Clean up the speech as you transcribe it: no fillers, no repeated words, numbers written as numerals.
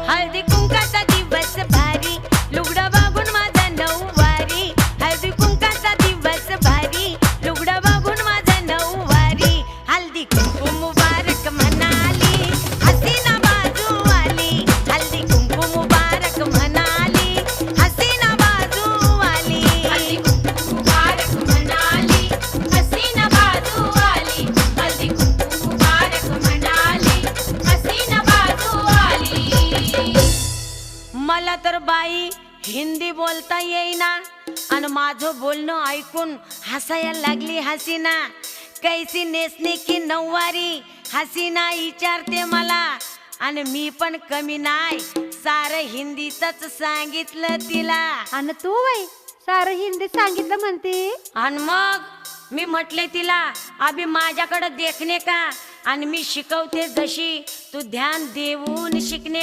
हळदी कुंकाचा दिवस भारी, लुगडं बघून माझा नऊवारी. हळदी कुंकाचा दिवस भारी, लुगडं बघून माझा नऊवारी. हल्दी कुंकू मुबारक म्हणाली, हसीना बाजू आली. हल्दी कुंकू मुबारक म्हणाली, हसीना बाजू आली. हल्दी कुंकू मुबारक म्हणाली, हसीना बाजू आली. हल्दी कुंकू मुबारक म्हणाली, हसीना बाजू आली. मला तर बाई हिंदी बोलता येईना आणि माझं बोलणं ऐकून हसायला लागली हसीना. कैसी नेसने की नऊवारी, हसीना विचारते मला. आणि मी पण कमी नाही, सारं हिंदीतच सांगितलं तिला. आणि तू बाई सारं हिंदी सांगितलं म्हणते. आणि मग मी म्हटले तिला, अभि माझ्याकडे देखणे का, आणि मी शिकवते जशी तू ध्यान देऊन शिकणे